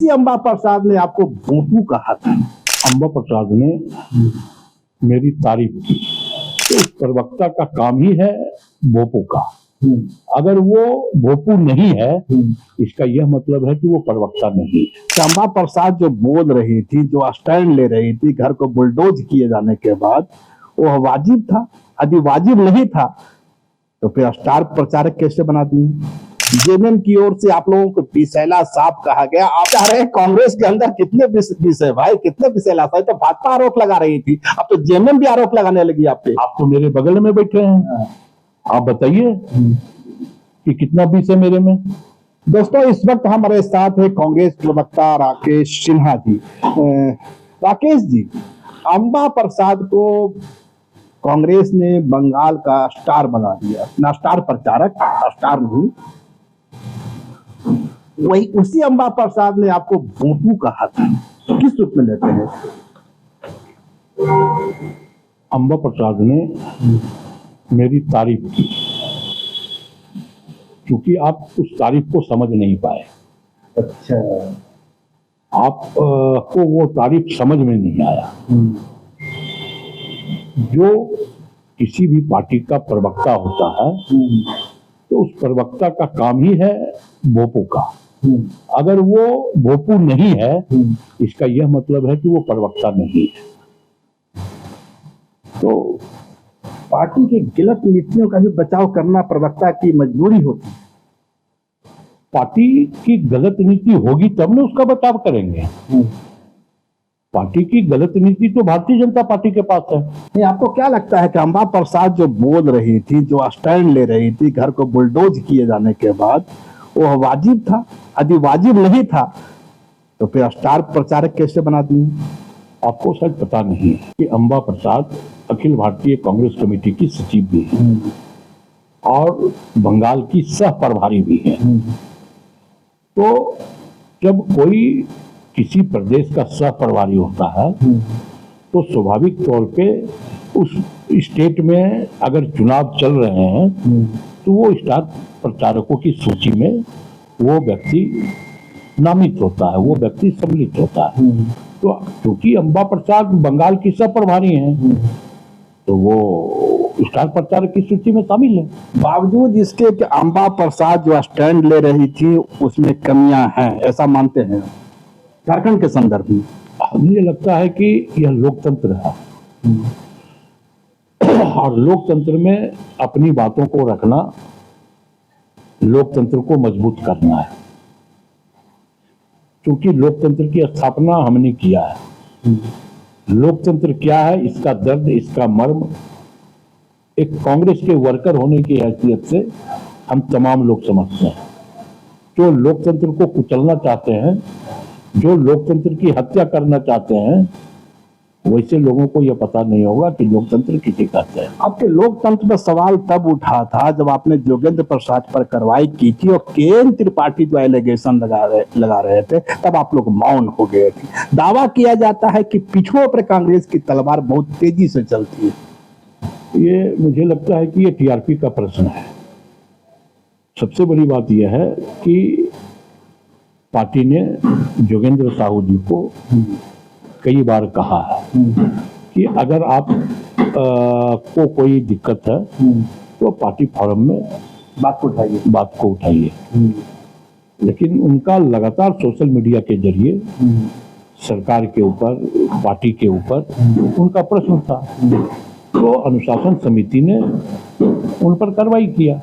अम्बा प्रसाद ने आपको भोंपू कहा था। अम्बा प्रसाद ने मेरी तारीफ की। तो उस प्रवक्ता का काम ही है भोपू का। अगर वो भोपू नहीं है, इसका यह मतलब है कि वो प्रवक्ता नहीं है। अम्बा प्रसाद जो बोल रही थी, जो स्टैंड ले रही थी, घर को बुलडोज किए जाने के बाद, वो वाजिब था। यदि वाजिब नहीं था तो फिर स्टार प्रचारक कैसे बना दी? जेएमएम की ओर से आप लोगों को विषैला सांप कहा गया। आप चाह रहे हैं कांग्रेस के अंदर कितने विषय भाई, कितने विषैला सांप? तो भाजपा आरोप लगा रही थी, अब तो जेएमएम भी आरोप लगाने लगी आप पे। आप तो मेरे बगल में बैठे हैं, आप बताइए कि कितना विष है मेरे में। दोस्तों, इस वक्त हमारे साथ है कांग्रेस प्रवक्ता राकेश सिन्हा जी। राकेश जी, अम्बा प्रसाद को कांग्रेस ने बंगाल का स्टार बना दिया, ना स्टार प्रचारक, स्टार नहीं। वही उसी अम्बा प्रसाद ने आपको भोंपू कहा था, किस रूप में लेते हैं? अम्बा प्रसाद ने मेरी तारीफ की, क्योंकि आप उस तारीफ को समझ नहीं पाए। अच्छा, आप को वो तारीफ समझ में नहीं आया। जो किसी भी पार्टी का प्रवक्ता होता है, तो उस प्रवक्ता का काम ही है भोपू का। अगर वो भोपू नहीं है, इसका यह मतलब है कि वो प्रवक्ता नहीं है। तो पार्टी के गलत नीतियों का भी बचाव करना प्रवक्ता की मजबूरी होती है। पार्टी की गलत नीति होगी तब ना उसका बचाव करेंगे। पार्टी की गलत नीति तो भारतीय जनता पार्टी के पास है। नहीं, आपको क्या लगता है कि अम्बा प्रसाद जो बोल रही थी, जो स्टैंड ले रही थी, घर को बुलडोज किए जाने के बाद, वो वाजिब था? यदि वाजिब नहीं था तो फिर स्टार प्रचारक कैसे बना दी? आपको शायद पता नहीं है कि अम्बा प्रसाद अखिल भारतीय कांग्रेस कमेटी की सचिव भी है और बंगाल की सह प्रभारी भी है। तो जब कोई किसी प्रदेश का सह प्रभारी होता है, तो स्वाभाविक तौर पे उस स्टेट में अगर चुनाव चल रहे हैं, तो वो स्टार प्रचारकों की सूची में वो व्यक्ति नामित होता है, वो व्यक्ति सम्मिलित होता है। तो क्योंकि अम्बा प्रसाद बंगाल की सह प्रभारी हैं, तो वो स्टार प्रचारक की सूची में शामिल है। बावजूद इसके कि अम्बा प्रसाद जो स्टैंड ले रही थी उसमें कमियां हैं, ऐसा मानते हैं झारखंड के संदर्भ में? मुझे लगता है कि यह लोकतंत्र है और लोकतंत्र में अपनी बातों को रखना, लोकतंत्र को मजबूत करना है। क्योंकि लोकतंत्र की स्थापना हमने किया है। लोकतंत्र क्या है, इसका दर्द, इसका मर्म एक कांग्रेस के वर्कर होने की हैसियत से हम तमाम लोग समझते हैं। जो लोकतंत्र को कुचलना चाहते हैं, जो लोकतंत्र की हत्या करना चाहते हैं, वैसे लोगों को यह पता नहीं होगा कि लोकतंत्र किसे कहते हैं। आपके लोकतंत्र पर सवाल तब उठा था जब आपने जोगेंद्र प्रसाद पर कार्रवाई की थी और केएन त्रिपाठी जो एलिगेशन लगा रहे थे, तब आप लोग मौन हो गए थे। दावा किया जाता है कि पिछड़ों पर कांग्रेस की तलवार बहुत तेजी से चलती है। ये मुझे लगता है कि ये टीआरपी का प्रश्न है। सबसे बड़ी बात यह है कि पार्टी ने जोगेंद्र साहू जी को कई बार कहा है कि अगर आप को कोई दिक्कत है तो पार्टी फोरम में बात को उठाइए। लेकिन उनका लगातार सोशल मीडिया के जरिए सरकार के ऊपर, पार्टी के ऊपर उनका प्रश्न था, तो अनुशासन समिति ने उन पर कार्रवाई किया।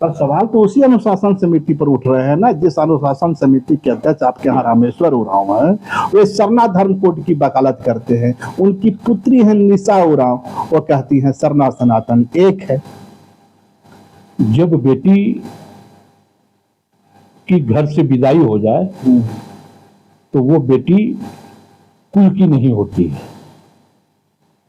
पर सवाल तो उसी अनुशासन समिति पर उठ रहे हैं ना, जिस अनुशासन समिति के अध्यक्ष आपके यहाँ रामेश्वर उरांव है, वे सरना धर्म कोड की वकालत करते हैं। उनकी पुत्री है निशा उरांव, वो कहती हैं सरना सनातन एक है। जब बेटी की घर से विदाई हो जाए तो वो बेटी कुल की नहीं होती है।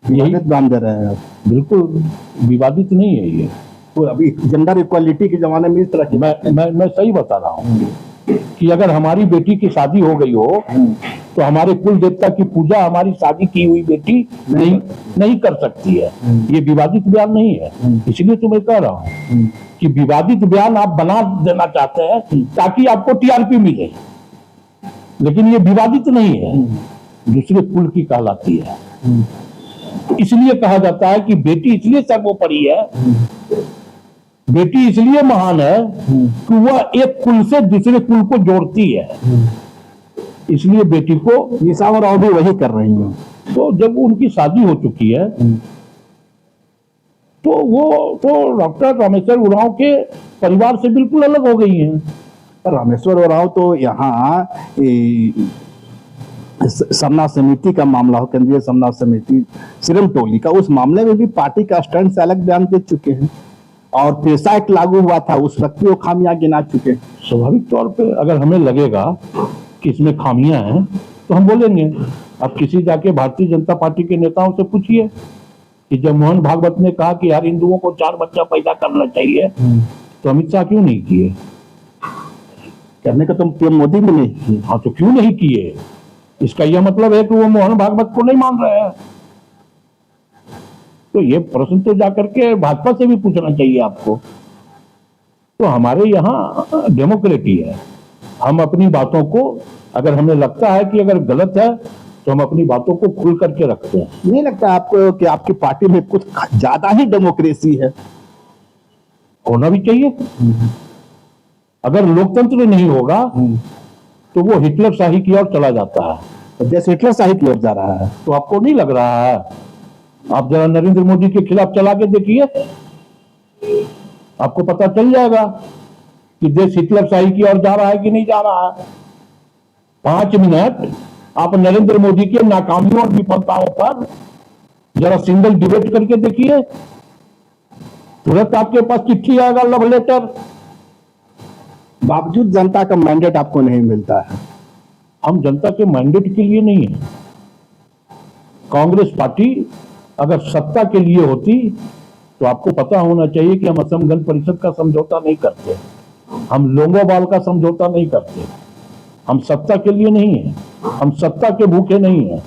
यही बांध दे रहे हैं। बिल्कुल विवादित नहीं है ये। तो अभी जेंडर इक्वालिटी के जमाने में इस तरह की मैं सही बता रहा हूँ कि अगर हमारी बेटी की शादी हो गई हो तो हमारे कुल देवता की पूजा हमारी शादी की हुई बेटी नहीं कर सकती है। ये विवादित बयान नहीं है। इसलिए तो मैं कह रहा हूँ कि विवादित बयान आप बना देना चाहते हैं ताकि आपको टीआरपी मिले। लेकिन ये विवादित नहीं है, दूसरे कुल की कहलाती है। इसलिए कहा जाता है कि बेटी इसलिए सर्वोपरि है, बेटी इसलिए महान है कि वह एक कुल से दूसरे कुल को जोड़ती है। इसलिए बेटी को निशा और भी वही कर रही हैं। तो जब उनकी शादी हो चुकी है तो वो तो डॉक्टर रामेश्वर उरांव के परिवार से बिल्कुल अलग हो गई हैं। पर रामेश्वर उरांव तो यहाँ समन्वय समिति का मामला हो, केंद्रीय समन्वय समिति सिरम टोली का, उस मामले में भी पार्टी का स्टैंड से अलग बयान दे चुके हैं और पेशा एक्ट लागू हुआ था, उस वक्त वो खामियां गिना चुके हैं। स्वाभाविक तौर पे अगर हमें लगेगा कि इसमें खामियां हैं तो हम बोलेंगे। अब किसी जाके भारतीय जनता पार्टी के नेताओं से पूछिए कि जब मोहन भागवत ने कहा कि हर हिंदुओं को 4 बच्चा पैदा करना चाहिए तो अमित शाह क्यों नहीं किए? करने का तो पीएम मोदी भी नहीं किए। हाँ, तो क्यों नहीं किए? इसका यह मतलब है कि वो मोहन भागवत को नहीं मान रहे हैं। तो ये प्रश्न तो जाकर के भाजपा से भी पूछना चाहिए आपको। तो हमारे यहाँ डेमोक्रेसी है, हम अपनी बातों को, अगर हमें लगता है कि अगर गलत है तो हम अपनी बातों को खुल करके रखते हैं। नहीं लगता आपको कि आपकी पार्टी में कुछ ज्यादा ही डेमोक्रेसी है? होना भी चाहिए। अगर लोकतंत्र नहीं होगा तो वो हिटलर शाही की ओर चला जाता है। जैसे हिटलर शाही की ओर जा रहा है। तो आपको नहीं लग रहा है? आप जरा नरेंद्र मोदी के खिलाफ चला के देखिए, आपको पता चल जाएगा कि देश हिटलर शाही की ओर जा रहा है कि नहीं जा रहा है। 5 मिनट आप नरेंद्र मोदी के नाकामियों और विफलताओं पर जरा सिंगल डिबेट करके देखिए, तुरंत आपके पास चिट्ठी आएगा, लव लेटर। बावजूद जनता का मैंडेट आपको नहीं मिलता है। हम जनता के मैंडेट के लिए नहीं है। कांग्रेस पार्टी अगर सत्ता के लिए होती तो आपको पता होना चाहिए कि हम असम गण परिषद का समझौता नहीं करते, हम लोंगोवाल का समझौता नहीं करते। हम सत्ता के लिए नहीं है, हम सत्ता के भूखे नहीं है।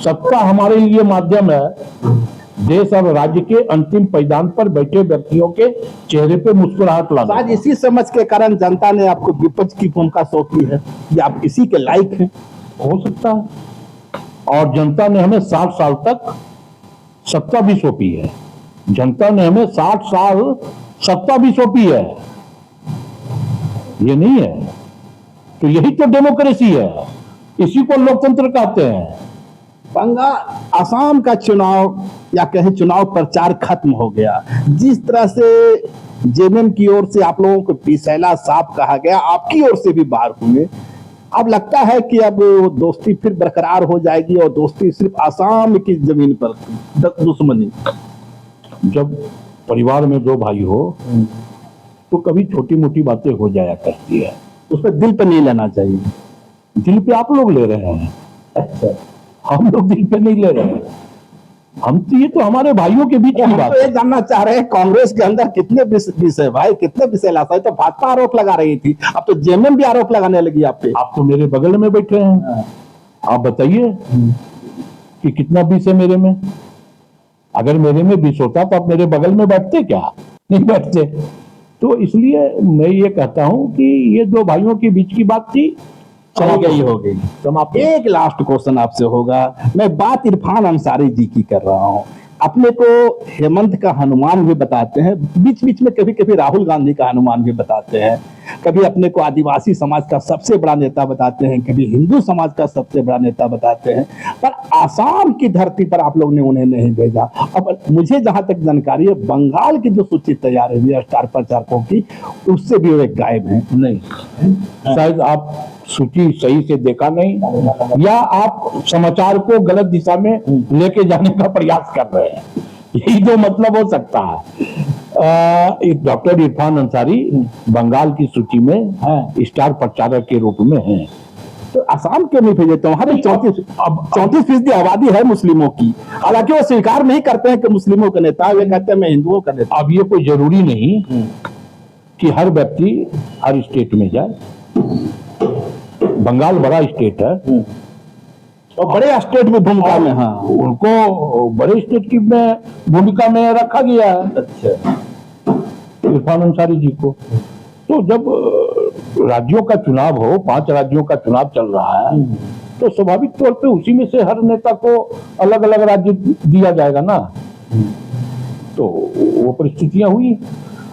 सत्ता हमारे लिए माध्यम है देश और राज्य के अंतिम पैदान पर बैठे व्यक्तियों के चेहरे पे मुस्कुराहट लाना। आज इसी समझ के कारण जनता ने आपको विपक्ष की भूमिका सौंपी है, ये आप इसी के लायक हैं। हो सकता है। और जनता ने हमें 60 साल तक सत्ता भी सौंपी है। जनता ने हमें 60 साल सत्ता भी सौंपी है, ये नहीं है। तो यही तो डेमोक्रेसी है, इसी को लोकतंत्र कहते हैं। बंगाल असम का चुनाव या कहीं चुनाव प्रचार खत्म हो गया। जिस तरह से जेएमएम की ओर से आप लोगों को पिसैला साफ कहा गया, आपकी ओर से भी बाहर हुए, अब लगता है कि अब दोस्ती फिर बरकरार हो जाएगी और दोस्ती सिर्फ असम की जमीन पर, दुश्मनी। जब परिवार में 2 भाई हो तो कभी छोटी मोटी बातें हो जाया करती है, उस पर दिल पे नहीं लेना चाहिए। दिल पे आप लोग ले रहे हैं। अच्छा, हम लोग दिल पे नहीं ले रहे हैं। हम तो, ये तो हमारे भाइयों के बीच की बात तो ये है। जानना चाह रहे हैं कांग्रेस के अंदर कितने विषय भाई, कितने विषय लाता है? तो भाजपा आरोप लगा रही थी, अब तो जेएमएम भी आरोप लगाने लगी आप पे। आप तो मेरे बगल में बैठे हैं, आप बताइए कि कितना विष है मेरे में। अगर मेरे में विष होता तो आप मेरे बगल में बैठते क्या? नहीं बैठते। तो इसलिए मैं ये कहता हूं कि ये 2 भाइयों के बीच की बात थी, चली गई हो गई। समाप्त। एक लास्ट क्वेश्चन आपसे होगा, मैं बात इरफान अंसारी जी की कर रहा हूं। अपने को हेमंत का हनुमान भी बताते हैं, बीच बीच में कभी कभी राहुल गांधी का हनुमान भी बताते हैं, कभी अपने को आदिवासी समाज का सबसे बड़ा नेता बताते हैं, कभी हिंदू समाज का सबसे बड़ा नेता बताते हैं, पर आसाम की धरती पर आप लोग ने उन्हें नहीं भेजा। अब मुझे जहां तक जानकारी है, बंगाल की जो सूची तैयार हुई है स्टार प्रचारकों की, उससे भी वे गायब हैं। नहीं, शायद आप सूची सही से देखा नहीं, या आप समाचार को गलत दिशा में लेके जाने का प्रयास कर रहे हैं, यही तो मतलब हो सकता है। डॉक्टर इरफान अंसारी बंगाल की सूची में स्टार प्रचारक के रूप में हैं। तो आसाम क्यों नहीं भेजे? तुम्हारे 34% आबादी है मुस्लिमों की, हालांकि वो स्वीकार नहीं करते हैं कि मुस्लिमों का नेता, वे कहते हैं मैं हिंदुओं का नेता। अब ये कोई जरूरी नहीं कि हर व्यक्ति हर स्टेट में जाए। बंगाल बड़ा स्टेट है और बड़े स्टेट में भूमिका में, हाँ, उनको बड़े स्टेट की में भूमिका में रखा गया है। अच्छा, इरफान अंसारी जी को। तो जब राज्यों का चुनाव हो, 5 राज्यों का चुनाव चल रहा है, तो स्वाभाविक तौर पे उसी में से हर नेता को अलग अलग राज्य दिया जाएगा ना। तो वो परिस्थितियां हुई।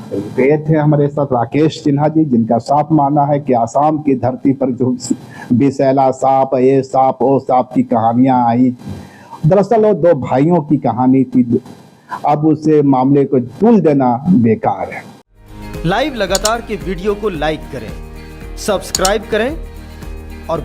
गए थे हमारे साथ राकेश सिन्हा जी, जिनका साफ मानना है कि आसाम की धरती पर जो बिसैला सांप, ये सांप, वो सांप की कहानियां आई, दरअसल वो 2 भाइयों की कहानी थी। अब उसे मामले को तुल देना बेकार है। लाइव लगातार के वीडियो को लाइक करें, सब्सक्राइब करें